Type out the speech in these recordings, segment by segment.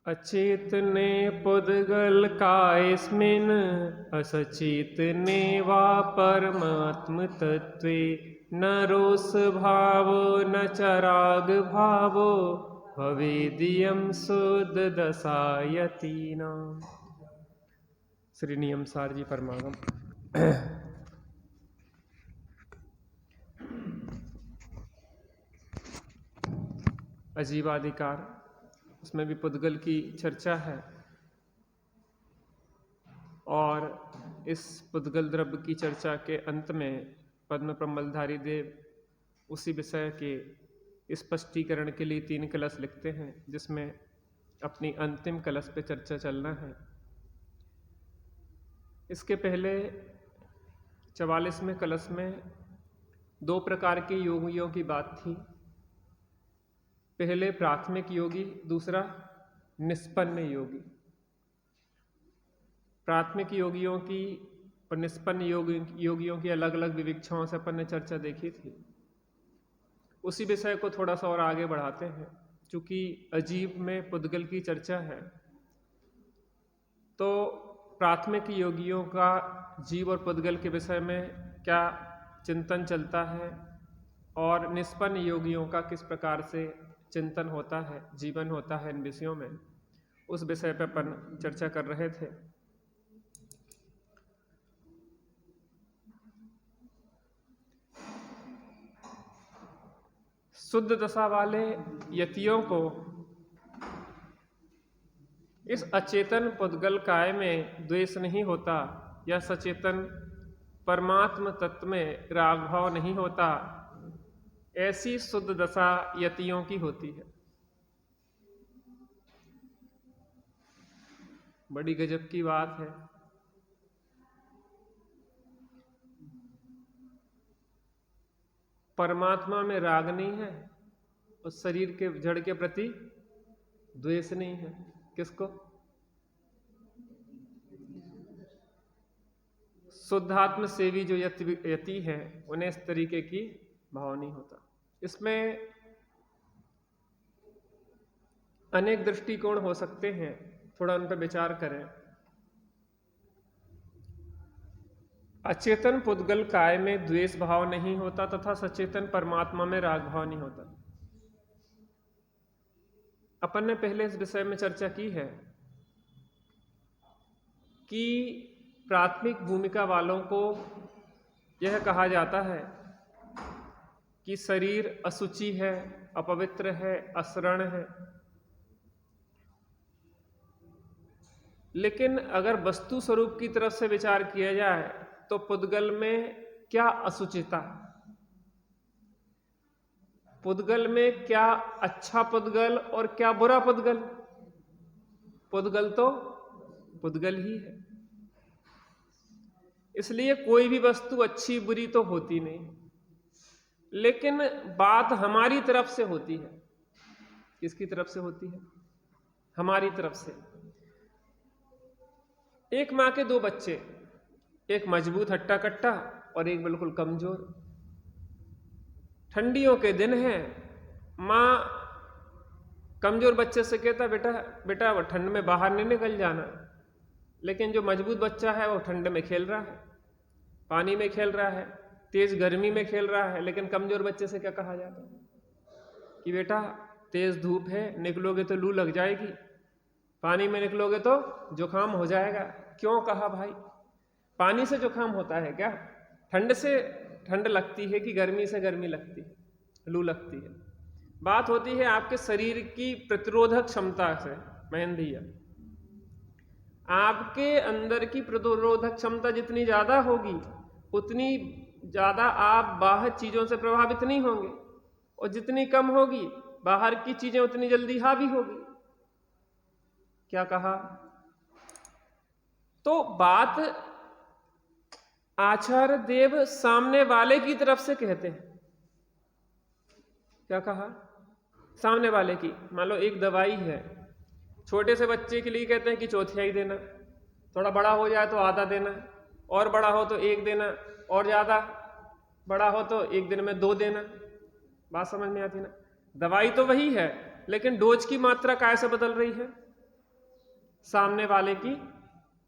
अचेतने पुद्गल कायस्मिन् असचेतने वा परमात्म तत्वे न रोष भावो न च राग भावो भवेदियं शुद्ध दशायतीनाम्। श्री नियम सार जी परमागम। अजीवाधिकार, उसमें भी पुद्गल की चर्चा है और इस पुद्गल द्रव्य की चर्चा के अंत में पद्म प्रमलधारी देव उसी विषय के स्पष्टीकरण के लिए 3 कलश लिखते हैं, जिसमें अपनी अंतिम कलश पे चर्चा चलना है। इसके पहले 44वें कलश में 2 प्रकार के योगियों की बात थी। पहले प्राथमिक योगी, दूसरा निष्पन्न योगी। प्राथमिक योगियों की और निष्पन्न योगियों की अलग अलग विविक्षाओं से अपन ने चर्चा देखी थी। उसी विषय को थोड़ा सा और आगे बढ़ाते हैं। चूंकि अजीब में पुद्गल की चर्चा है, तो प्राथमिक योगियों का जीव और पुद्गल के विषय में क्या चिंतन चलता है और निष्पन्न योगियों का किस प्रकार से चिंतन होता है, जीवन होता है इन विषयों में, उस विषय पर अपन चर्चा कर रहे थे। शुद्ध दशा वाले यतियों को इस अचेतन पुद्गल काय में द्वेष नहीं होता या सचेतन परमात्म तत्व में राग भाव नहीं होता, ऐसी शुद्ध दशा यतियों की होती है। बड़ी गजब की बात है। परमात्मा में राग नहीं है और शरीर के जड़ के प्रति द्वेष नहीं है। किसको? शुद्धात्म सेवी जो यति है, उन्हें इस तरीके की भाव नहीं होता। इसमें अनेक दृष्टिकोण हो सकते हैं, थोड़ा उन पर विचार करें। अचेतन पुद्गल काय में द्वेष भाव नहीं होता तथा सचेतन परमात्मा में राग भाव नहीं होता। अपन ने पहले इस विषय में चर्चा की है कि प्राथमिक भूमिका वालों को यह कहा जाता है कि शरीर अशुचि है, अपवित्र है, अशरण है। लेकिन अगर वस्तु स्वरूप की तरफ से विचार किया जाए तो पुद्गल में क्या अशुचिता, पुद्गल में क्या अच्छा पुद्गल और क्या बुरा पुद्गल? पुद्गल तो पुद्गल ही है। इसलिए कोई भी वस्तु अच्छी बुरी तो होती नहीं, लेकिन बात हमारी तरफ से होती है। किसकी तरफ से होती है? हमारी तरफ से। एक मां के 2 बच्चे, एक मजबूत हट्टा कट्टा और एक बिल्कुल कमजोर। ठंडियों के दिन हैं, मां कमजोर बच्चे से कहता बेटा बेटा वो ठंड में बाहर नहीं निकल जाना। लेकिन जो मजबूत बच्चा है वो ठंड में खेल रहा है, पानी में खेल रहा है, तेज गर्मी में खेल रहा है। लेकिन कमजोर बच्चे से क्या कहा जाता है कि बेटा तेज धूप है, निकलोगे तो लू लग जाएगी, पानी में निकलोगे तो जुकाम हो जाएगा। क्यों कहा भाई? पानी से जुकाम होता है क्या? ठंड से ठंड लगती है कि गर्मी से गर्मी लगती है, लू लगती है? बात होती है आपके शरीर की प्रतिरोधक क्षमता से। महन भैया, आपके अंदर की प्रतिरोधक क्षमता जितनी ज्यादा होगी उतनी ज्यादा आप बाहर चीजों से प्रभावित नहीं होंगे, और जितनी कम होगी बाहर की चीजें उतनी जल्दी हावी होगी। क्या कहा? तो बात आचार्य देव सामने वाले की तरफ से कहते हैं। क्या कहा? सामने वाले की। मान लो एक दवाई है, छोटे से बच्चे के लिए कहते हैं कि चौथाई देना, थोड़ा बड़ा हो जाए तो आधा देना, और बड़ा हो तो 1 देना, और ज्यादा बड़ा हो तो 1 दिन में 2 देना। बात समझ में आती ना? दवाई तो वही है, लेकिन डोज की मात्रा कैसे बदल रही है? सामने वाले की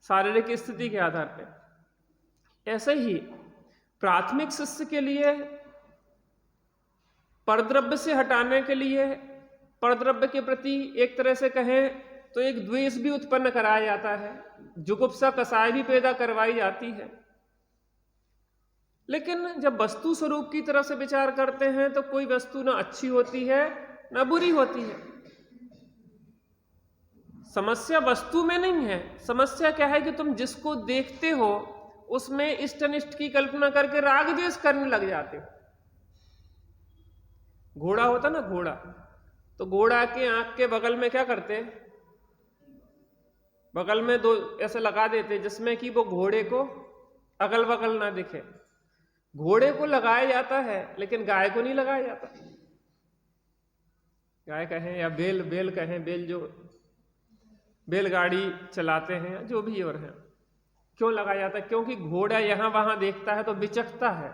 शारीरिक स्थिति के आधार पर। ऐसे ही प्राथमिक शिष्य के लिए परद्रव्य से हटाने के लिए परद्रव्य के प्रति एक तरह से कहें तो एक द्वेष भी उत्पन्न कराया जाता है, जुगुप्सा कसाय भी पैदा करवाई जाती है। लेकिन जब वस्तु स्वरूप की तरफ से विचार करते हैं तो कोई वस्तु ना अच्छी होती है ना बुरी होती है। समस्या वस्तु में नहीं है, समस्या क्या है कि तुम जिसको देखते हो उसमें इष्ट अनिष्ट की कल्पना करके राग द्वेष करने लग जाते हो। घोड़ा होता ना घोड़ा, तो घोड़ा के आंख के बगल में क्या करते, बगल में दो ऐसे लगा देते जिसमें कि वो घोड़े को अगल बगल ना दिखे। घोड़े को लगाया जाता है लेकिन गाय को नहीं लगाया जाता। गाय कहें या बेल कहें, बेल जो बैलगाड़ी चलाते हैं जो भी और हैं, क्यों लगाया जाता है? क्योंकि घोड़ा यहां वहां देखता है तो बिचकता है।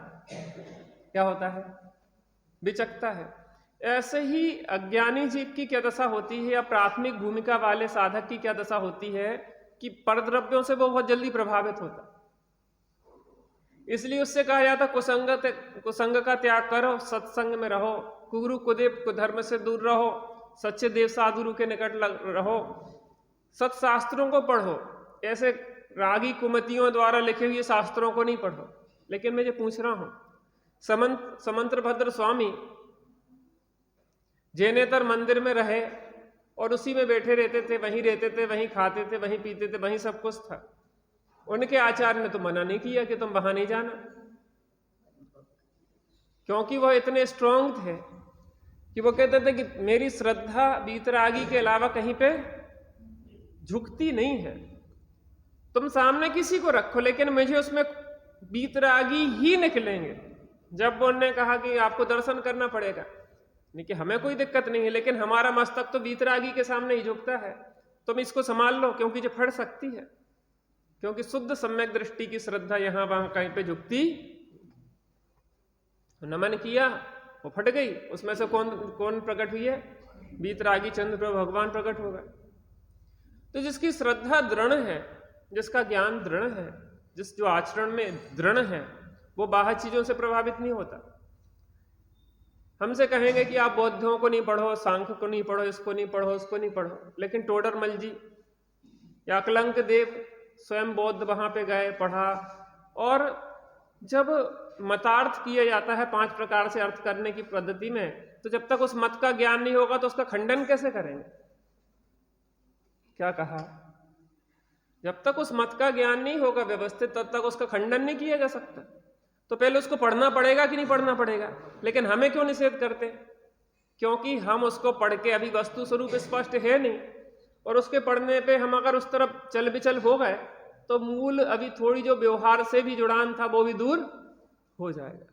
क्या होता है? बिचकता है। ऐसे ही अज्ञानी जीव की क्या दशा होती है या प्राथमिक भूमिका वाले साधक की क्या दशा होती है कि परद्रव्यों से वो बहुत जल्दी प्रभावित होता। इसलिए उससे कहा जाता कुसंग का त्याग करो, सत्संग में रहो, कुगुरु कुदेव कुधर्म से दूर रहो, सच्चे देव साधुरु के निकट रहो, सत्शास्त्रों को पढ़ो। ऐसे रागी कुमतियों द्वारा लिखे हुए शास्त्रों को नहीं पढ़ो। लेकिन मैं ये पूछ रहा हूं, समंत्र भद्र स्वामी जैनेतर मंदिर में रहे और उसी में बैठे रहते थे, वहीं रहते थे, वहीं खाते थे, वहीं पीते थे, वहीं सब कुछ था। उनके आचार्य ने तो मना नहीं किया कि तुम वहां नहीं जाना, क्योंकि वह इतने स्ट्रांग थे कि वो कहते थे कि मेरी श्रद्धा वीतरागी के अलावा कहीं पे झुकती नहीं है। तुम सामने किसी को रखो लेकिन मुझे उसमें वीतरागी ही निकलेंगे। जब उन्होंने कहा कि आपको दर्शन करना पड़ेगा, नहीं कि हमें कोई दिक्कत नहीं है लेकिन हमारा मस्तक तो वीतरागी के सामने ही झुकता है, तुम इसको संभाल लो क्योंकि ये फट सकती है। क्योंकि शुद्ध सम्यक दृष्टि की श्रद्धा यहां वहां कहीं पे झुकती। नमन किया, वो फट गई, उसमें से कौन प्रकट हुई है? वीतरागी चंद्र भगवान प्रकट हो गए। तो जिसकी श्रद्धा दृढ़ है, जिसका ज्ञान दृढ़ है, जो आचरण में दृढ़ है, वो बाहर चीजों से प्रभावित नहीं होता। हमसे कहेंगे कि आप बौद्धों को नहीं पढ़ो, सांख्य को नहीं पढ़ो, इसको नहीं पढ़ो, उसको नहीं पढ़ो, लेकिन टोडरमल जी या अकलंक देव स्वयं बौद्ध वहां पे गए, पढ़ा। और जब मतार्थ किया जाता है 5 प्रकार से अर्थ करने की पद्धति में, तो जब तक उस मत का ज्ञान नहीं होगा तो उसका खंडन कैसे करेंगे? क्या कहा? जब तक उस मत का ज्ञान नहीं होगा व्यवस्थित, तब तक उसका खंडन नहीं किया जा सकता। तो पहले उसको पढ़ना पड़ेगा कि नहीं पढ़ना पड़ेगा? लेकिन हमें क्यों निषेध करते? क्योंकि हम उसको पढ़ के अभी वस्तु स्वरूप स्पष्ट है नहीं, और उसके पढ़ने पे हम अगर उस तरफ चल बिचल हो गए तो मूल अभी थोड़ी जो व्यवहार से भी जुड़ान था वो भी दूर हो जाएगा।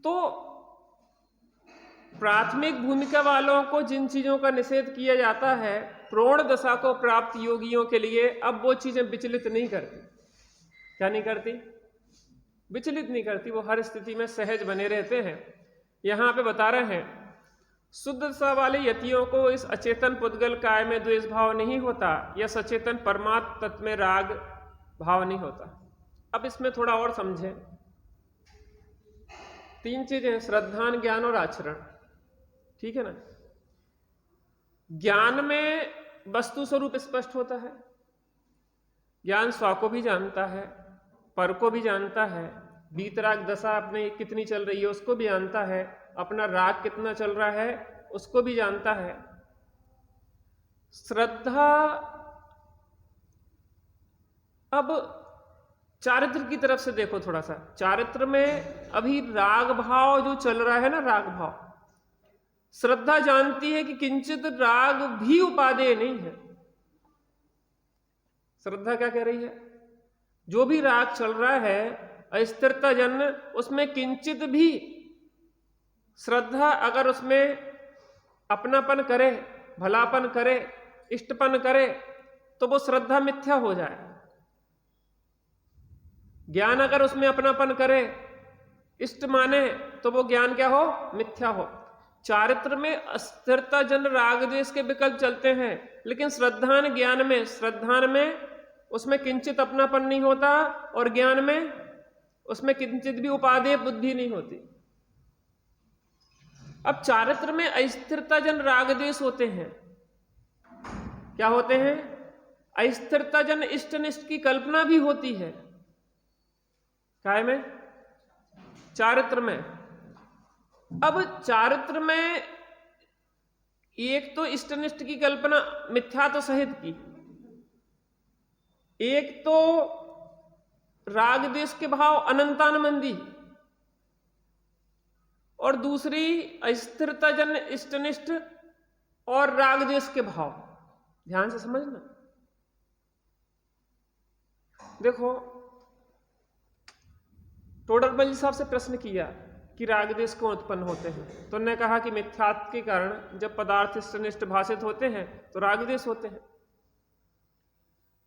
तो प्राथमिक भूमिका वालों को जिन चीजों का निषेध किया जाता है, प्रौढ़ दशा को प्राप्त योगियों के लिए अब वो चीजें विचलित नहीं करती। क्या नहीं करती? विचलित नहीं करती। वो हर स्थिति में सहज बने रहते हैं। यहां पे बता रहे हैं, शुद्ध दशा वाले यतियों को इस अचेतन पुद्गल काय में द्वेष भाव नहीं होता, या सचेतन परमात्म तत्व में राग भाव नहीं होता। अब इसमें थोड़ा और समझें। 3 चीजें, श्रद्धान, ज्ञान और आचरण। ठीक है ना? ज्ञान में वस्तु स्वरूप स्पष्ट होता है। ज्ञान स्व को भी जानता है, पर को भी जानता है, वीतराग दशा अपने कितनी चल रही है उसको भी जानता है, अपना राग कितना चल रहा है उसको भी जानता है। श्रद्धा अब चारित्र की तरफ से देखो थोड़ा सा। चारित्र में अभी राग भाव जो चल रहा है ना, राग भाव, श्रद्धा जानती है कि किंचित राग भी उपादेय नहीं है। श्रद्धा क्या कह रही है? जो भी राग चल रहा है अस्थिरता जन्य, उसमें किंचित भी श्रद्धा अगर उसमें अपनापन करे, भलापन करे, इष्टपन करे, तो वो श्रद्धा मिथ्या हो जाए। ज्ञान अगर उसमें अपनापन करे, इष्ट माने, तो वो ज्ञान क्या हो? मिथ्या हो। चारित्र में अस्थिरता जन राग द्वेष के विकल्प चलते हैं, लेकिन श्रद्धान ज्ञान में, श्रद्धान में उसमें किंचित अपनापन नहीं होता और ज्ञान में उसमें किंचित भी उपादेय बुद्धि नहीं होती। अब चारित्र में अस्थिरता जन राग द्वेष होते हैं, क्या होते हैं? अस्थिरता जन इष्टनिष्ठ की कल्पना भी होती है। काय में? चारित्र में। अब चारित्र में एक तो इष्टनिष्ठ की कल्पना मिथ्या तो सहित की, एक तो राग द्वेष के भाव अनंतानमंदी, और दूसरी अस्थिरता जन इष्टनिष्ठ और राग द्वेष के भाव। ध्यान से समझना। देखो, टोडरमल साहब से प्रश्न किया कि राग द्वेष क्यों उत्पन्न होते हैं, तो उन्होंने कहा कि मिथ्यात्व के कारण जब पदार्थ इष्टनिष्ठ भाषित होते हैं तो राग द्वेष होते हैं।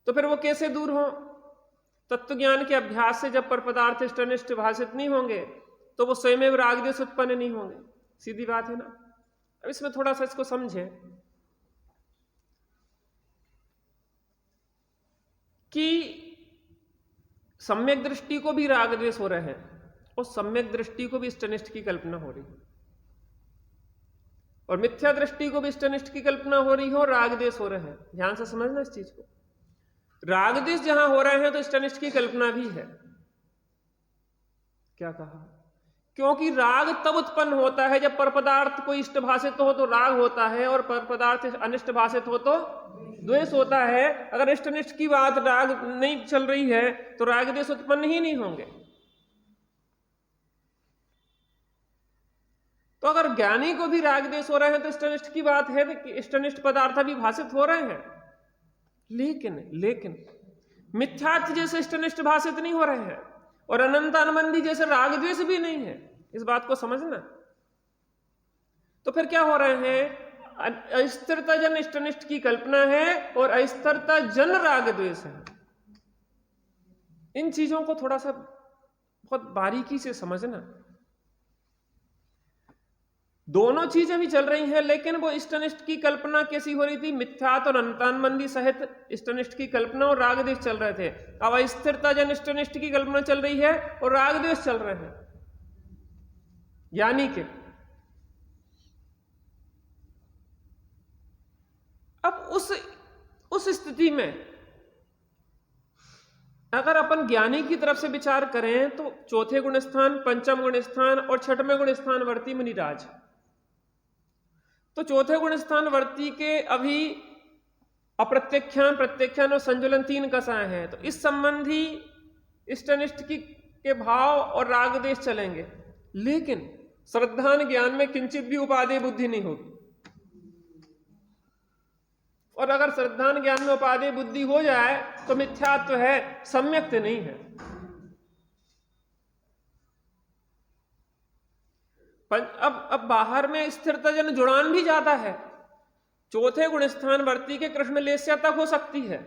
तो फिर वो कैसे दूर हो? तत्व ज्ञान के अभ्यास से जब पर पदार्थ इष्टनिष्ठ भाषित नहीं होंगे तो वो स्वयं राग द्वेष उत्पन्न नहीं होंगे। सीधी बात है ना। अब इसमें थोड़ा सा इसको समझें कि सम्यक दृष्टि को भी राग द्वेष हो रहे हैं और सम्यक दृष्टि को भी इष्टनिष्ठ की कल्पना हो रही है, और मिथ्या दृष्टि को भी इष्टनिष्ठ की कल्पना हो रही है और राग द्वेष हो रहे हैं। ध्यान से समझना इस चीज को। राग द्वेष जहां हो रहे हैं तो इष्टनिष्ठ की कल्पना भी है। क्या कहा? क्योंकि राग तब उत्पन्न होता है जब पर पदार्थ कोई इष्ट भाषित हो तो राग होता है, और पर पदार्थ अनिष्ट भाषित हो तो द्वेष होता है। अगर इष्टनिष्ठ की बात राग नहीं चल रही है तो राग द्वेष उत्पन्न ही नहीं होंगे। तो अगर ज्ञानी को भी राग द्वेष हो रहे हैं तो इष्टनिष्ठ की बात है कि इष्टनिष्ठ पदार्थ भी भाषित हो रहे हैं, लेकिन मिथ्यात्व जैसे इष्टनिष्ठ भाषित नहीं हो रहे हैं और अनंतानमंदी जैसे राग द्वेष भी नहीं है। इस बात को समझना। तो फिर क्या हो रहे हैं? अस्थिरता जन इष्टनिष्ठ की कल्पना है और अस्थिरता जन राग द्वेष है। इन चीजों को थोड़ा सा बहुत बारीकी से समझना। दोनों चीजें भी चल रही हैं, लेकिन वो इष्टनिष्ठ की कल्पना कैसी हो रही थी? मिथ्यात्व और अनंतानमंदी सहित इष्टनिष्ठ की कल्पना और राग द्वेष चल रहे थे। अब अस्थिरता जन इष्टनिष्ठ की कल्पना चल रही है और राग द्वेष चल रहे हैं। यानी कि अब उस स्थिति में अगर अपन ज्ञानी की तरफ से विचार करें तो चौथे गुण स्थान, पंचम गुण स्थान और छठवें गुण स्थान वर्ती मुनिराज। तो चौथे गुण स्थान वर्ती के अभी अप्रत्यख्यान, प्रत्यख्यान और संजुलन 3 कसाएं हैं। तो इस संबंधी इष्टनिष्ठ के भाव और राग द्वेष चलेंगे, लेकिन श्रद्धान ज्ञान में किंचित भी उपादेय बुद्धि नहीं होगी। और अगर श्रद्धान ज्ञान में उपादेय बुद्धि हो जाए तो मिथ्यात्व है, सम्यक्त नहीं है। अब बाहर में स्थिरता जन जुड़ान भी ज्यादा है। चौथे गुण स्थान वर्ती के कृष्ण लेस्या तक हो सकती है।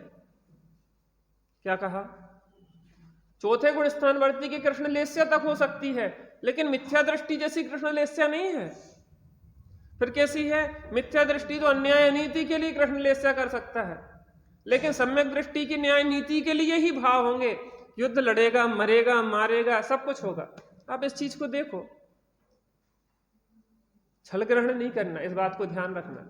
क्या कहा? चौथे गुण स्थान वर्ती के कृष्ण लेस्या तक हो सकती है, लेकिन मिथ्या दृष्टि जैसी कृष्ण लेस्या नहीं है। फिर कैसी है? मिथ्या दृष्टि तो अन्याय नीति के लिए कृष्ण लेस्या कर सकता है, लेकिन सम्यक दृष्टि की न्याय नीति के लिए ही भाव होंगे। युद्ध लड़ेगा, मरेगा, मारेगा, सब कुछ होगा। आप इस चीज को देखो, छल ग्रहण नहीं करना, इस बात को ध्यान रखना।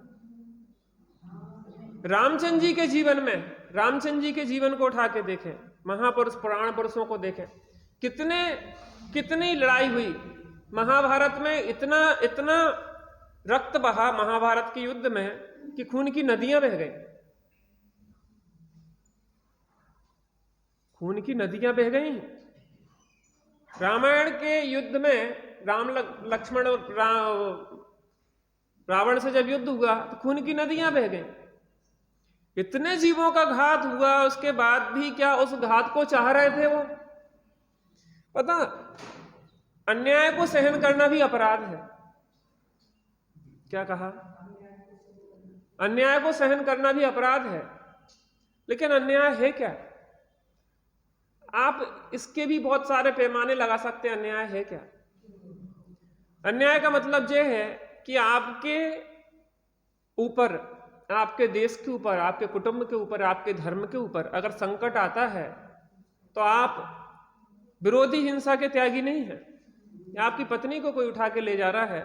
रामचंद्र जी के जीवन में, रामचंद्र जी के जीवन को उठा के देखें, महापुरुष पुराण पुरुषों को देखें, कितनी लड़ाई हुई महाभारत में। इतना रक्त बहा महाभारत के युद्ध में कि खून की नदियां बह गई। खून की नदियां बह गई। रामायण के युद्ध में लक्ष्मण रावण से जब युद्ध हुआ तो खून की नदियां बह गई। इतने जीवों का घात हुआ, उसके बाद भी क्या उस घात को चाह रहे थे वो? पता, अन्याय को सहन करना भी अपराध है। क्या कहा? अन्याय को सहन करना भी अपराध है, लेकिन अन्याय है क्या? आप इसके भी बहुत सारे पैमाने लगा सकते हैं। अन्याय है क्या? अन्याय का मतलब यह है कि आपके ऊपर, आपके देश के ऊपर, आपके कुटुंब के ऊपर, आपके धर्म के ऊपर अगर संकट आता है तो आप विरोधी हिंसा के त्यागी नहीं है। आपकी पत्नी को कोई उठा के ले जा रहा है,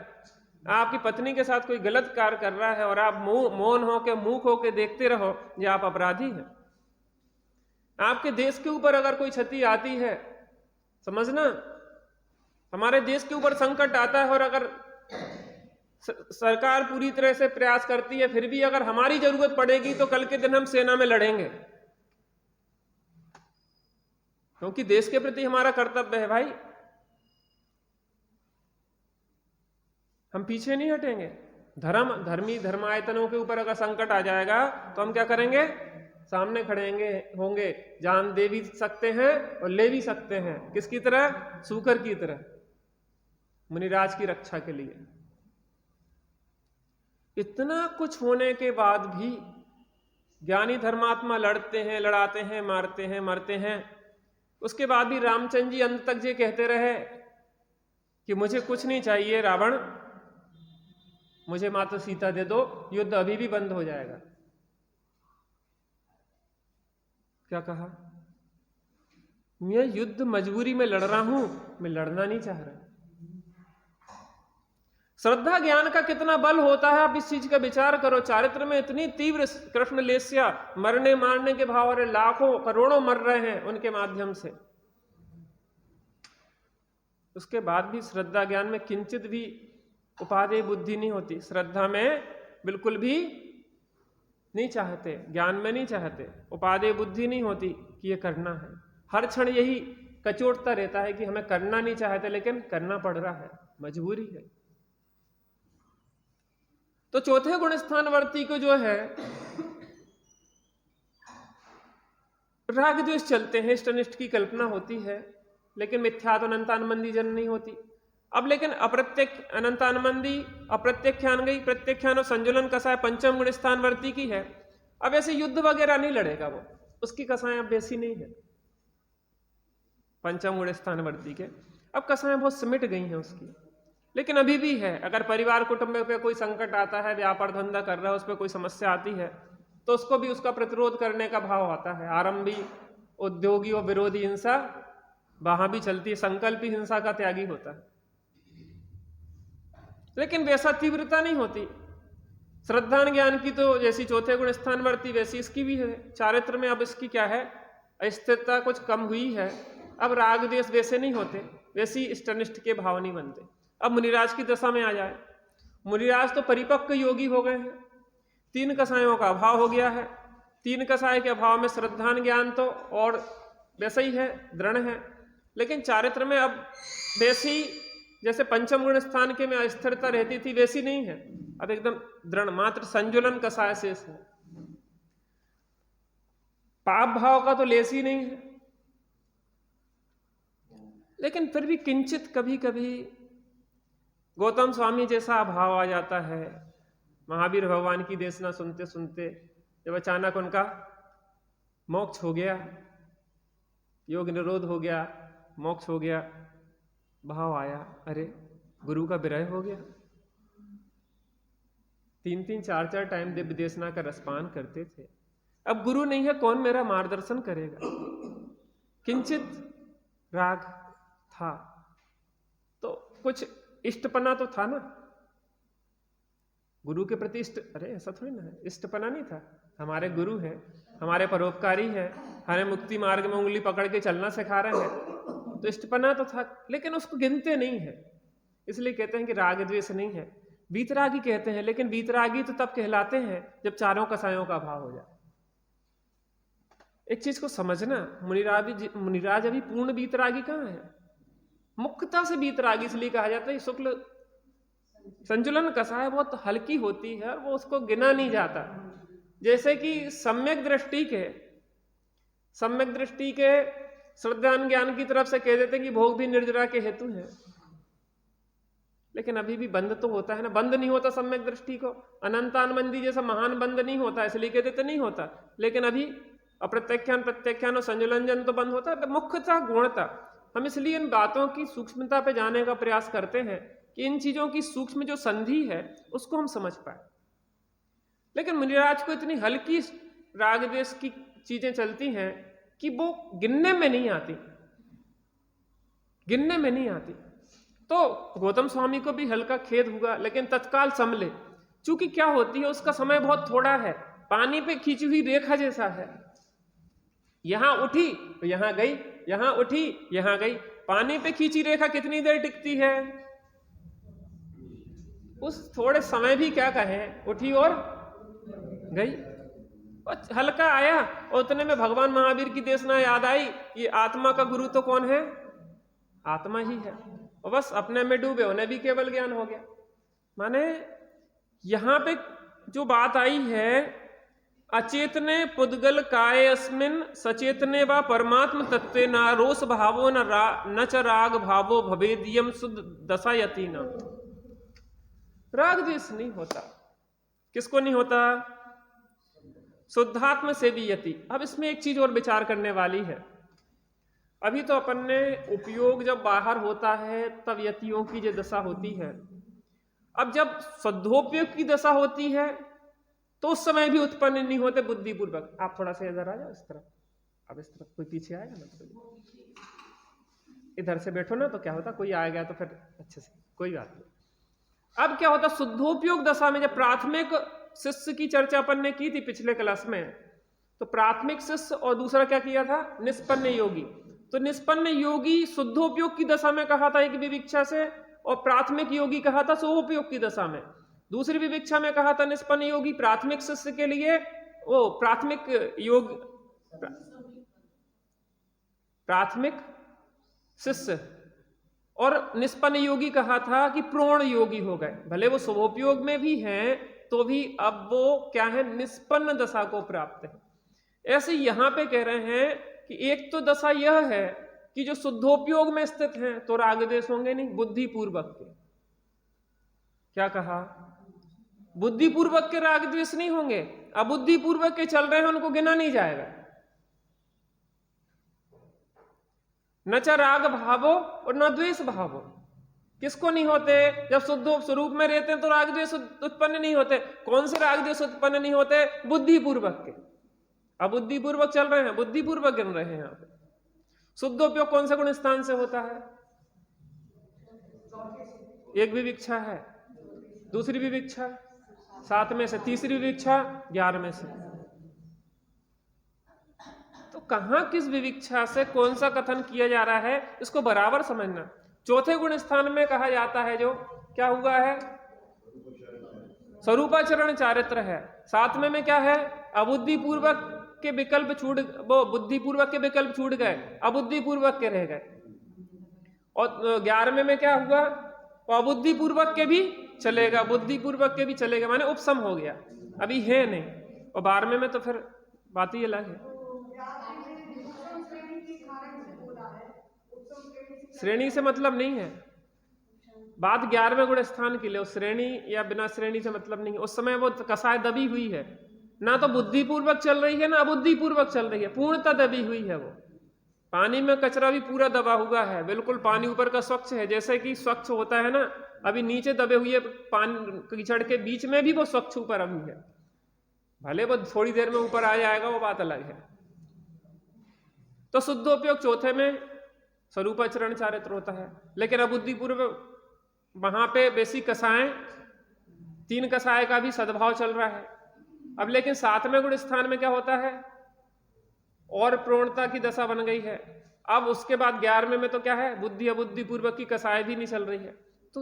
आपकी पत्नी के साथ कोई गलत कार्य कर रहा है और आप मौन होकर, मूक होकर देखते रहो, ये आप अपराधी हैं। आपके देश के ऊपर अगर कोई क्षति आती है, समझना, हमारे देश के ऊपर संकट आता है और अगर सरकार पूरी तरह से प्रयास करती है, फिर भी अगर हमारी जरूरत पड़ेगी तो कल के दिन हम सेना में लड़ेंगे, क्योंकि देश के प्रति हमारा कर्तव्य है भाई। हम पीछे नहीं हटेंगे। धर्मी धर्मायतनों के ऊपर अगर संकट आ जाएगा तो हम क्या करेंगे? सामने खड़े होंगे। जान दे भी सकते हैं और ले भी सकते हैं। किसकी तरह? सूकर की तरह, मुनिराज की रक्षा के लिए। इतना कुछ होने के बाद भी ज्ञानी धर्मात्मा लड़ते हैं, लड़ाते हैं, मारते हैं, मरते हैं। उसके बाद भी रामचंद्र जी अंत तक ये कहते रहे कि मुझे कुछ नहीं चाहिए रावण, मुझे माता सीता दे दो, युद्ध अभी भी बंद हो जाएगा। क्या कहा? मैं युद्ध मजबूरी में लड़ रहा हूं, मैं लड़ना नहीं चाह रहा। श्रद्धा ज्ञान का कितना बल होता है, आप इस चीज का विचार करो। चारित्र में इतनी तीव्र कृष्ण लेस्या, मरने मारने के भाव, और लाखों करोड़ों मर रहे हैं उनके माध्यम से। उसके बाद भी श्रद्धा ज्ञान में किंचित भी उपादेय बुद्धि नहीं होती। श्रद्धा में बिल्कुल भी नहीं चाहते, ज्ञान में नहीं चाहते, उपादेय बुद्धि नहीं होती कि ये करना है। हर क्षण यही कचोटता रहता है कि हमें करना नहीं चाहते लेकिन करना पड़ रहा है, मजबूरी है। तो चौथे गुण स्थानवर्ती को जो है राग द्वेष चलते हैं, इष्ट अनिष्ट की कल्पना होती है, लेकिन मिथ्यात्व अनंतानुबंधी जन्म नहीं होती। अब लेकिन अप्रत्यक्ष अनंतानुबंधी, अप्रत्यक्षान गई, प्रत्यक्षान और संजुलन कसाय पंचम गुण स्थानवर्ती की है। अब ऐसे युद्ध वगैरह नहीं लड़ेगा वो, उसकी कसाएं अब वैसी नहीं है पंचम गुण स्थानवर्ती के। अब कसाएं बहुत सिमट गई हैं उसकी, लेकिन अभी भी है। अगर परिवार कुटुंब पे कोई संकट आता है, व्यापार धंधा कर रहा है, उस पर कोई समस्या आती है, तो उसको भी उसका प्रतिरोध करने का भाव आता है। आरंभी उद्योगी और विरोधी हिंसा वहां भी चलती है, संकल्प ही हिंसा का त्यागी होता है, लेकिन वैसा तीव्रता नहीं होती। श्रद्धा ज्ञान की तो जैसी चौथे गुण स्थानवर्ती वैसी इसकी भी है। चारित्र में अब इसकी क्या है, अस्थिरता कुछ कम हुई है। अब राग द्वेष वैसे नहीं होते, वैसी इष्टनिष्ठ के भाव नहीं बनते। अब मुनिराज की दशा में आ जाए, मुनिराज तो परिपक्व योगी हो गए हैं, 3 कसायों का अभाव हो गया है। 3 कसाय के अभाव में श्रद्धा ज्ञान तो और वैसा ही है, दृढ़ है, लेकिन चारित्र में अब वैसी जैसे पंचम गुण स्थान के में अस्थिरता रहती थी वैसी नहीं है। अब एकदम दृढ़, मात्र संजुलन कसाय शेष है। पाप भाव का तो लेस ही नहीं है, लेकिन फिर भी किंचित कभी कभी गौतम स्वामी जैसा भाव आ जाता है। महावीर भगवान की देशना सुनते सुनते जब अचानक उनका मोक्ष हो गया, योग निरोध हो गया, मोक्ष हो गया, भाव आया, अरे गुरु का विरह हो गया। 3-3, 4-4 टाइम दिव्य देशना का रसपान करते थे, अब गुरु नहीं है, कौन मेरा मार्गदर्शन करेगा? किंचित राग था, तो कुछ इष्टपना तो था ना गुरु के प्रति। अरे ऐसा थोड़ी ना है, इष्टपना नहीं था। हमारे गुरु हैं, हमारे परोपकारी हैं, हमें मुक्ति मार्ग में उंगली पकड़ के चलना सिखा रहे हैं, तो इष्टपना तो था, लेकिन उसको गिनते नहीं है। इसलिए कहते हैं कि राग द्वेष नहीं है, वीतरागी कहते हैं। लेकिन वीतरागी तो तब कहलाते हैं जब चारों कसायों का अभाव हो जाए। एक चीज को समझना, मुनिराज अभी पूर्ण वीतरागी कहाँ है? मुख्यता से वीतरागी इसलिए कहा जाता है, शुक्ल संचलन कसाय बहुत हल्की होती है और वो उसको गिना नहीं जाता। जैसे कि सम्यक दृष्टि के श्रद्धा ज्ञान की तरफ से कह देते हैं कि भोग भी निर्जरा के हेतु है, लेकिन अभी भी बंद तो होता है ना। बंद नहीं होता सम्यक दृष्टि को, अनंतानुबंधी जैसा महान बंद नहीं होता, इसलिए कहते तो नहीं होता, लेकिन अभी अप्रत्यख्यान प्रत्यख्यान और संजुलंजन तो बंद होता है। मुख्यता गुणता, हम इसलिए इन बातों की सूक्ष्मता पे जाने का प्रयास करते हैं कि इन चीजों की सूक्ष्म जो संधि है उसको हम समझ पाए। लेकिन मुनिराज को इतनी हल्की राग द्वेष की चीजें चलती हैं कि वो गिनने में नहीं आती, गिनने में नहीं आती। तो गौतम स्वामी को भी हल्का खेद हुआ, लेकिन तत्काल संभले। चूंकि क्या होती है, उसका समय बहुत थोड़ा है, पानी पे खींची हुई रेखा जैसा है, यहां उठी तो यहां गई, यहां उठी यहां गई। पानी पे खींची रेखा कितनी देर टिकती है? उस थोड़े समय भी क्या कहें, उठी और गई। और हल्का आया और उतने में भगवान महावीर की देशना याद आई कि आत्मा का गुरु तो कौन है? आत्मा ही है। और बस अपने में डूबे, उन्हें भी केवल ज्ञान हो गया। माने यहां पे जो बात आई है, अचेतने पुद्गल काय अस्मिन सचेतने व परमात्म तत्वे न रोष भावो न च राग भावो भवेदियम शुद्ध दशायति न। राग द्वेष नहीं होता। किसको नहीं होता? शुद्धात्म से भी यति। अब इसमें एक चीज और विचार करने वाली है। अभी तो अपन ने उपयोग जब बाहर होता है तब यतियों की जो दशा होती है। अब जब शुद्धोपयोग की दशा होती है तो उस समय भी उत्पन्न नहीं होते बुद्धिपूर्वक। आप थोड़ा सा इधर आ जाओ, इस तरफ। अब इस तरफ कोई पीछे आएगा ना तो इधर से बैठो ना, तो क्या होता, कोई आ गया तो फिर अच्छे से कोई बात नहीं। अब क्या होता, शुद्धोपयोग दशा में जब प्राथमिक शिष्य की चर्चा अपन ने की थी पिछले क्लास में, तो प्राथमिक शिष्य और दूसरा क्या किया था, निष्पन्न योगी। तो निष्पन्न योगी शुद्धोपयोग की दशा में कहा था एक विविक्षा से, और प्राथमिक योगी कहा था सोपयोग की दशा में। दूसरी विविक्षा में कहा था निष्पन्न योगी प्राथमिक शिष्य के लिए, वो प्राथमिक योग प्राथमिक शिष्य, और निष्पन्न योगी कहा था कि प्रोण योगी हो गए। भले वो शुभोपयोग में भी हैं तो भी अब वो क्या है, निष्पन्न दशा को प्राप्त है। ऐसे यहां पे कह रहे हैं कि एक तो दशा यह है कि जो शुद्धोपयोग में स्थित हैं तो राग द्वेष होंगे नहीं, बुद्धिपूर्वक के। क्या कहा? बुद्धिपूर्वक के राग द्वेष नहीं होंगे। अबुद्धिपूर्वक के चल रहे हैं उनको गिना नहीं जाएगा। न च राग भावो और न द्वेष भावो। किसको नहीं होते? जब शुद्ध स्वरूप में रहते हैं तो राग द्वेष उत्पन्न नहीं होते। कौन से राग द्वेष उत्पन्न नहीं होते? बुद्धिपूर्वक के। अबुद्धिपूर्वक चल रहे हैं, बुद्धिपूर्वक गिन रहे हैं। यहाँ पे शुद्धोपयोग कौन से गुण स्थान से होता है? एक विविक्षा है, दूसरी विविक्षा 7 में से, तीसरी विविक्षा 11 में से। तो कहां किस विविक्षा से कौन सा कथन किया जा रहा है, इसको बराबर समझना। चौथे गुण स्थान में कहा जाता है जो क्या हुआ है, स्वरूपाचरण चारित्र है। 7वें में क्या है, अबुद्धिपूर्वक के विकल्प छूट, वो बुद्धिपूर्वक के विकल्प छूट गए, अबुद्धिपूर्वक के रह गए। और 11वें में क्या हुआ, अबुद्धिपूर्वक के भी चलेगा, बुद्धिपूर्वक के भी चलेगा, माने उपसम हो गया, अभी है नहीं। और 12वें में तो फिर बात ही अलग है। श्रेणी से मतलब नहीं है, बात 11वें गुण स्थान के लिए। उस श्रेणी या बिना श्रेणी से मतलब नहीं है। उस समय वो कसाय दबी हुई है, ना तो बुद्धिपूर्वक चल रही है ना अबुद्धिपूर्वक चल रही है, पूर्णतः दबी हुई है। वो पानी में कचरा भी पूरा दबा हुआ है, बिल्कुल पानी ऊपर का स्वच्छ है, जैसे कि स्वच्छ होता है ना, अभी नीचे दबे हुए पानी कीचड़ के बीच में भी वो स्वच्छ ऊपर अभी है। भले वो थोड़ी देर में ऊपर आ जाएगा, वो बात अलग है। तो शुद्धोपयोग चौथे में स्वरूपाचरण चारित्र होता है। लेकिन अबुद्धिपूर्वक वहां पे बेसिक कसाय, 3 कसाय का भी सद्भाव चल रहा है। अब लेकिन 7वें गुण स्थान में क्या होता है, और प्रवणता की दशा बन गई है। अब उसके बाद 11वें में तो क्या है, बुद्धि अबुद्धिपूर्वक की कसाय भी नहीं चल रही है। तो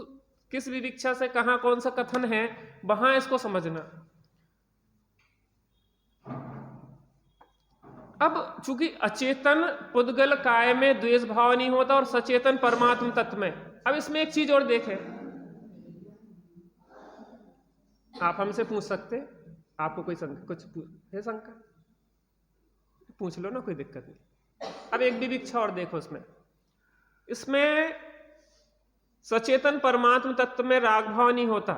किस विविक्षा से कहां कौन सा कथन है, वहां इसको समझना। अब चूंकि अचेतन पुद्गल काय में द्वेष भाव नहीं होता और सचेतन परमात्म तत्व में। अब इसमें एक चीज और देखें, आप हमसे पूछ सकते, आपको कोई कुछ है शंका, पूछ लो ना, कोई दिक्कत नहीं। अब एक विविक्षा और देखो इसमें सचेतन परमात्म तत्व में राग भाव नहीं होता।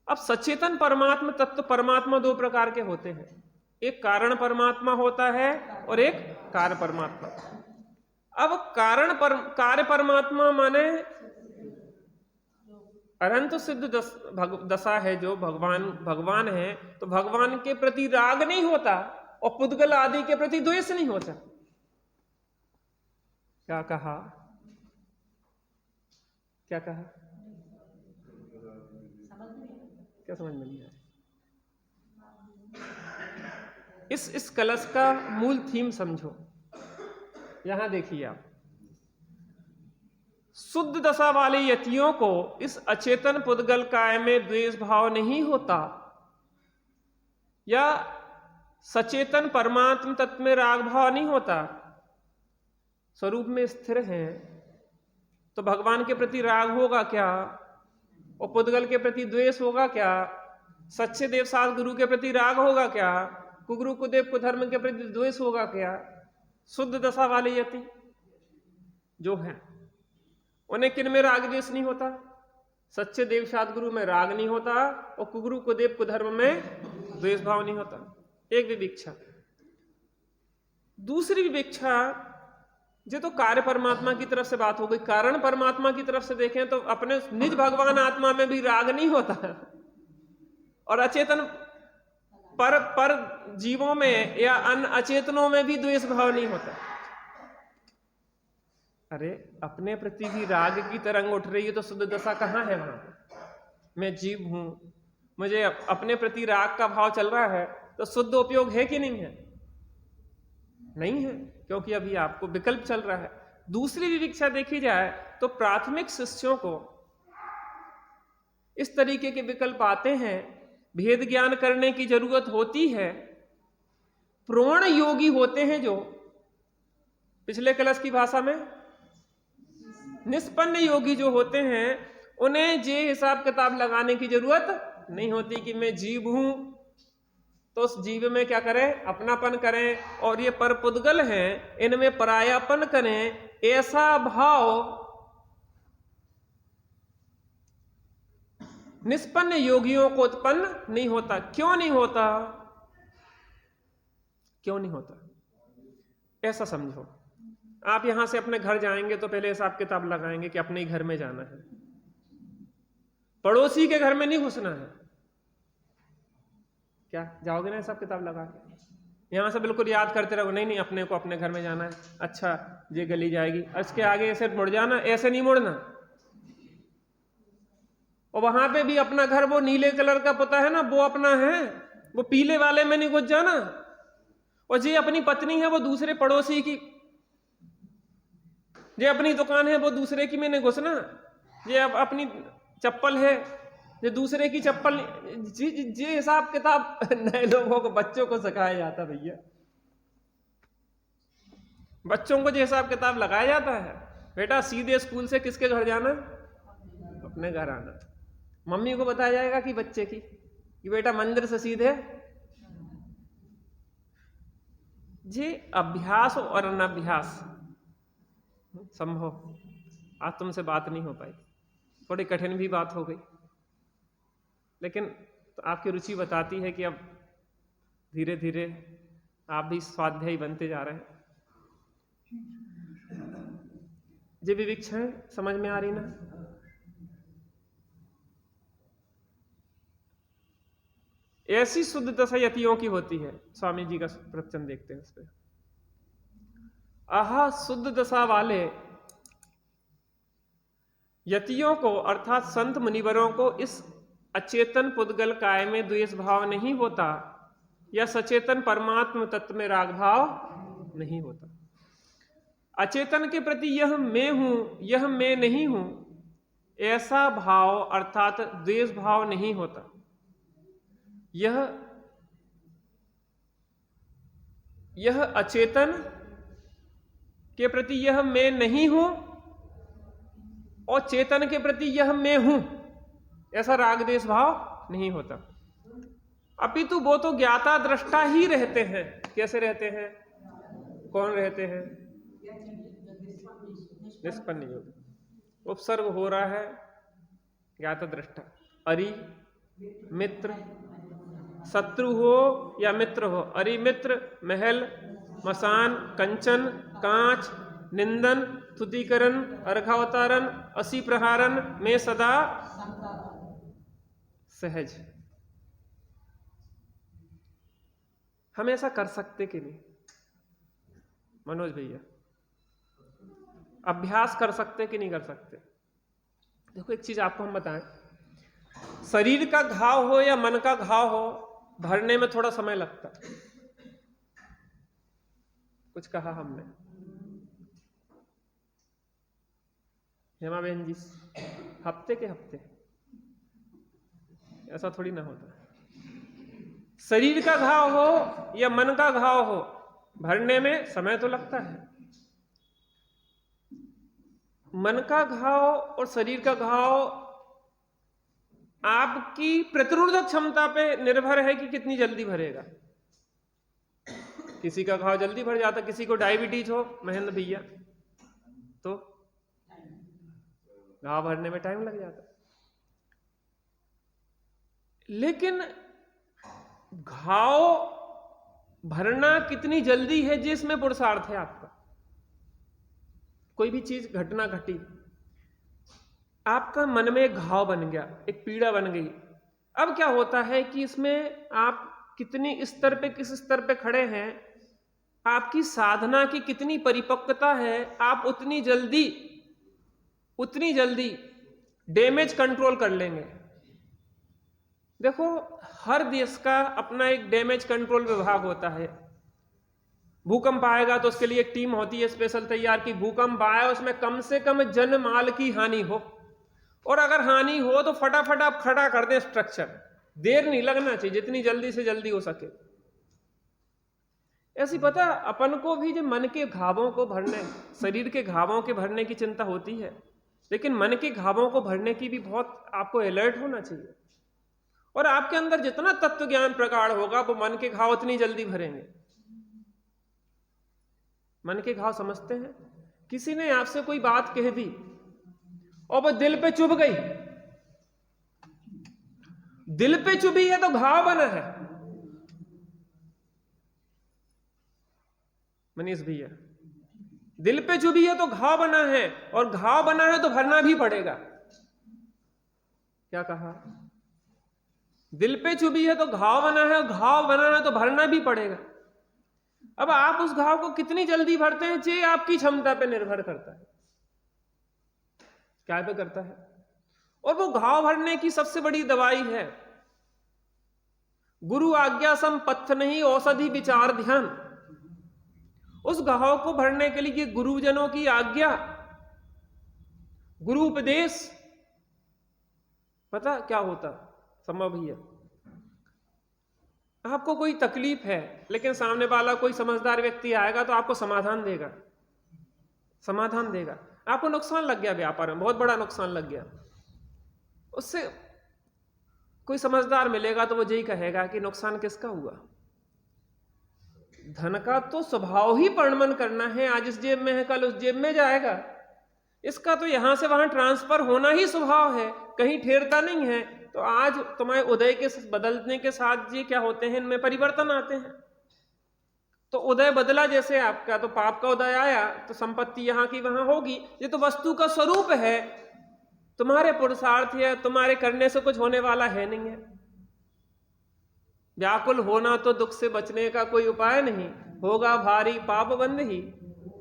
अब सचेतन परमात्म तत्व, परमात्मा 2 प्रकार के होते हैं, एक कारण परमात्मा होता है और एक कार्य परमात्मा। अब कार्य परमात्मा माने अनंत सिद्ध दशा है जो भगवान है, तो भगवान के प्रति राग नहीं होता और पुद्गल आदि के प्रति द्वेष नहीं होता। क्या कहा? क्या कहा? क्या समझ में नहीं आया? इस कलश का मूल थीम समझो। यहां देखिए आप, शुद्ध दशा वाले यतियों को इस अचेतन पुद्गल काय में द्वेष भाव नहीं होता, या सचेतन परमात्म तत्व में राग भाव नहीं होता। स्वरूप में स्थिर हैं तो भगवान के प्रति राग होगा क्या, और पुद्गल के प्रति द्वेष होगा क्या? सच्चे देवसास गुरु के प्रति राग होगा क्या? कुगुरु कुदेव कुधर्म के प्रति द्वेष होगा क्या? शुद्ध दशा वाले यति जो है उन्हें किन में राग द्वेष नहीं होता? सच्चे देवसात गुरु में राग नहीं होता और कुगुरु कुदेव कुधर्म में द्वेष भाव नहीं होता। एक विविक्षा। दूसरी विविक्षा, जो तो कार्य परमात्मा की तरफ से बात हो गई। कारण परमात्मा की तरफ से देखें तो अपने निज भगवान आत्मा में भी राग नहीं होता, और अचेतन पर जीवों में या अन्य अचेतनों में भी द्वेष भाव नहीं होता। अरे अपने प्रति भी राग की तरंग उठ रही है तो शुद्ध दशा कहाँ है? वहां मैं जीव हूं, मुझे अपने प्रति राग का भाव चल रहा है, तो शुद्ध उपयोग है कि नहीं है? नहीं है, क्योंकि अभी आपको विकल्प चल रहा है। दूसरी विविक्षा देखी जाए तो प्राथमिक शिष्यों को इस तरीके के विकल्प आते हैं, भेद ज्ञान करने की जरूरत होती है। प्रवण योगी होते हैं जो, पिछले कलश की भाषा में निष्पन्न योगी जो होते हैं, उन्हें जे हिसाब किताब लगाने की जरूरत नहीं होती कि मैं जीव हूं तो उस जीव में क्या करें? अपनापन करें, और ये पर पुद्गल हैं इनमें परायापन करें। ऐसा भाव निष्पन्न योगियों को उत्पन्न नहीं होता। क्यों नहीं होता? क्यों नहीं होता? ऐसा समझो, आप यहां से अपने घर जाएंगे तो पहले हिसाब किताब लगाएंगे कि अपने ही घर में जाना है, पड़ोसी के घर में नहीं घुसना है। क्या जाओगे ना हिसाब किताब लगा के? यहां से बिल्कुल याद करते रहो, नहीं नहीं अपने को अपने घर में जाना है, अच्छा ये गली जाएगी, इसके आगे ऐसे मुड़ जाना, ऐसे नहीं मुड़ना। और वहां पे भी अपना घर वो नीले कलर का पुता है ना, वो अपना है, वो पीले वाले में नहीं घुस जाना। और ये अपनी पत्नी है वो दूसरे पड़ोसी की, ये अपनी दुकान है वो दूसरे की में नहीं घुसना। ये अपनी चप्पल है ये दूसरे की चप्पल। जी हिसाब किताब नए लोगों को, बच्चों को सिखाया जाता भैया, बच्चों को जो हिसाब किताब लगाया जाता है, बेटा सीधे स्कूल से किसके घर जाना? अपने घर आना। मम्मी को बताया जाएगा कि बच्चे की कि बेटा मंदिर से सीधे। जी अभ्यास और अनभ्यास संभव। आज तुमसे बात नहीं हो पाई, थोड़ी कठिन भी बात हो गई, लेकिन तो आपकी रुचि बताती है कि अब धीरे धीरे आप भी स्वाध्यायी बनते जा रहे हैं। ये विविक्षाएं समझ में आ रही ना? ऐसी शुद्ध दशा यतियों की होती है। स्वामी जी का प्रवचन देखते हैं उस पर। आहा शुद्ध दशा वाले यतियों को अर्थात संत मुनिवरों को इस अचेतन पुद्गल काय में द्वेष भाव नहीं होता, या सचेतन परमात्म तत्व में राग भाव नहीं होता। अचेतन के प्रति यह मैं हूं, यह मैं नहीं हूं, ऐसा भाव अर्थात द्वेष भाव नहीं होता। यह अचेतन के प्रति यह मैं नहीं हूं और चेतन के प्रति यह मैं हूं, ऐसा राग द्वेष भाव नहीं होता। अपितु वो तो ज्ञाता दृष्टा ही रहते हैं। कैसे रहते हैं? कौन रहते हैं? निष्पन्न योग। उपसर्ग हो रहा है ज्ञाता दृष्टा। अरि मित्र, शत्रु हो या मित्र हो, अरि मित्र, महल, मसान, कंचन, कांच, निंदन, तुतिकरण, अर्घावतारण, असी प्रहारन में सदा सहज। हम ऐसा कर सकते कि नहीं मनोज भैया? अभ्यास कर सकते कि नहीं कर सकते? देखो एक चीज आपको हम बताएं, शरीर का घाव हो या मन का घाव हो, भरने में थोड़ा समय लगता है। कुछ कहा हमने? हेमा बहन जी, हफ्ते के हफ्ते? ऐसा थोड़ी ना होता। शरीर का घाव हो या मन का घाव हो, भरने में समय तो लगता है। मन का घाव और शरीर का घाव आपकी प्रतिरोधक क्षमता पे निर्भर है कि कितनी जल्दी भरेगा। किसी का घाव जल्दी भर जाता, किसी को डायबिटीज हो महेंद्र भैया तो घाव भरने में टाइम लग जाता। लेकिन घाव भरना कितनी जल्दी है जिसमें पुरुषार्थ है आपका। कोई भी चीज घटना घटी, आपका मन में एक घाव बन गया, एक पीड़ा बन गई। अब क्या होता है कि इसमें आप कितनी स्तर पे, किस स्तर पे खड़े हैं, आपकी साधना की कितनी परिपक्वता है, आप उतनी जल्दी डैमेज कंट्रोल कर लेंगे। देखो हर देश का अपना एक डैमेज कंट्रोल विभाग होता है। भूकंप आएगा तो उसके लिए एक टीम होती है स्पेशल तैयार की, भूकंप आया उसमें कम से कम जन माल की हानि हो, और अगर हानि हो तो फटाफट आप खड़ा कर दें स्ट्रक्चर, देर नहीं लगना चाहिए, जितनी जल्दी से जल्दी हो सके। ऐसी पता अपन को भी जो मन के घावों को भरने, शरीर के घावों के भरने की चिंता होती है, लेकिन मन के घावों को भरने की भी बहुत आपको अलर्ट होना चाहिए। और आपके अंदर जितना तत्व ज्ञान प्रगाढ़ होगा वो मन के घाव उतनी जल्दी भरेंगे। मन के घाव समझते हैं? किसी ने आपसे कोई बात कह दी और वो दिल पे चुभ गई, दिल पे चुभी है तो घाव बना है। मनीष भैया, दिल पे चुभी है तो घाव बना है, और घाव बना है तो भरना भी पड़ेगा। क्या कहा? दिल पे चुभी है तो घाव बना है, घाव बना है तो भरना भी पड़ेगा। अब आप उस घाव को कितनी जल्दी भरते हैं ये आपकी क्षमता पे निर्भर करता है। क्या पे करता है? और वो घाव भरने की सबसे बड़ी दवाई है गुरु आज्ञा सम पथ्य नहीं औषधि विचार ध्यान। उस घाव को भरने के लिए गुरुजनों की आज्ञा, गुरु उपदेश। पता क्या होता सम्भव भैया, आपको कोई तकलीफ है लेकिन सामने वाला कोई समझदार व्यक्ति आएगा तो आपको समाधान देगा, समाधान देगा। आपको नुकसान लग गया व्यापार में, बहुत बड़ा नुकसान लग गया, उससे कोई समझदार मिलेगा तो वो यही कहेगा कि नुकसान किसका हुआ। धन का तो स्वभाव ही परिणमन करना है, आज इस जेब में है कल उस जेब में जाएगा, इसका तो यहां से वहां ट्रांसफर होना ही स्वभाव है, कहीं ठहरता नहीं है। तो आज तुम्हारे उदय के बदलने के साथ ये क्या होते हैं, इनमें परिवर्तन आते हैं। तो उदय बदला जैसे आपका, तो पाप का उदय आया तो संपत्ति यहां की वहां होगी। ये तो वस्तु का स्वरूप है, तुम्हारे पुरुषार्थ या तुम्हारे करने से कुछ होने वाला है नहीं है। व्याकुल होना तो दुख से बचने का कोई उपाय नहीं, होगा भारी पाप बंद ही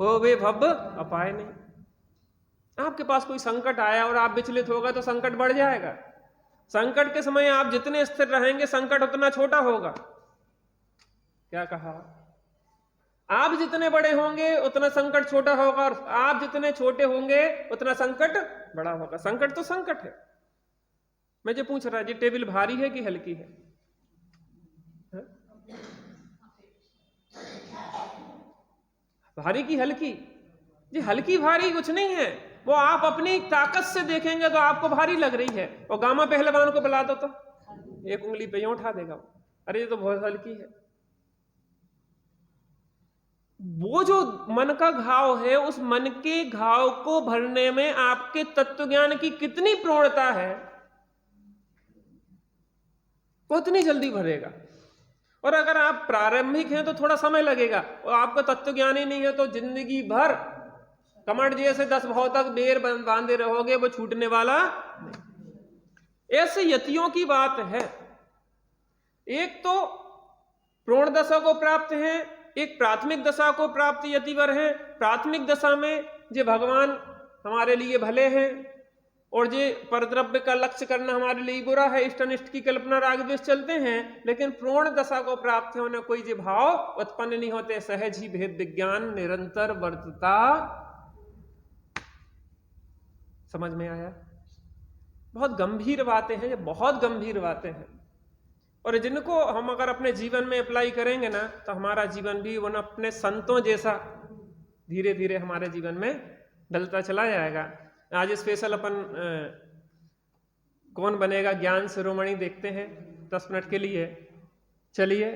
होवे भव अपाय नहीं। आपके पास कोई संकट आया और आप विचलित होगा तो संकट बढ़ जाएगा। संकट के समय आप जितने स्थिर रहेंगे संकट उतना छोटा होगा। क्या कहा? आप जितने बड़े होंगे उतना संकट छोटा होगा, और आप जितने छोटे होंगे उतना संकट बड़ा होगा। संकट तो संकट है। मैं जो पूछ रहा, जी टेबल भारी है कि हल्की है? भारी की हल्की? जी हल्की भारी कुछ नहीं है, वो आप अपनी ताकत से देखेंगे तो आपको भारी लग रही है। और गामा पहलवान को बुला दो तो एक उंगली पे यूं उठा देगा, अरे ये तो बहुत हल्की है। वो जो मन का घाव है, उस मन के घाव को भरने में आपके तत्व ज्ञान की कितनी प्रौढ़ता है, वो इतनी जल्दी भरेगा। और अगर आप प्रारंभिक हैं तो थोड़ा समय लगेगा, और आपका तत्व ज्ञान ही नहीं है तो जिंदगी भर कमर जैसे 10 भाव तक बेर बांधे रहोगे, वो छूटने वाला नहीं। ऐसे यतियों की बात है। एक तो प्रोण दशा को प्राप्त है, एक प्राथमिक दशा को प्राप्त यतिवर है। प्राथमिक दशा में जे भगवान हमारे लिए भले हैं और जे परद्रव्य का लक्ष्य करना हमारे लिए बुरा है, इष्ट अनिष्ट की कल्पना राग द्वेष चलते हैं। लेकिन प्रोण दशा को प्राप्त है, उन्हें कोई जे भाव उत्पन्न नहीं होते, सहज ही भेद विज्ञान निरंतर वर्तता। समझ में आया? बहुत गंभीर बातें हैं, ये बहुत गंभीर बातें हैं, और जिनको हम अगर अपने जीवन में अप्लाई करेंगे ना, तो हमारा जीवन भी उन अपने संतों जैसा धीरे धीरे हमारे जीवन में ढलता चला जाएगा। आज स्पेशल अपन कौन बनेगा ज्ञान शिरोमणि देखते हैं 10 मिनट के लिए। चलिए।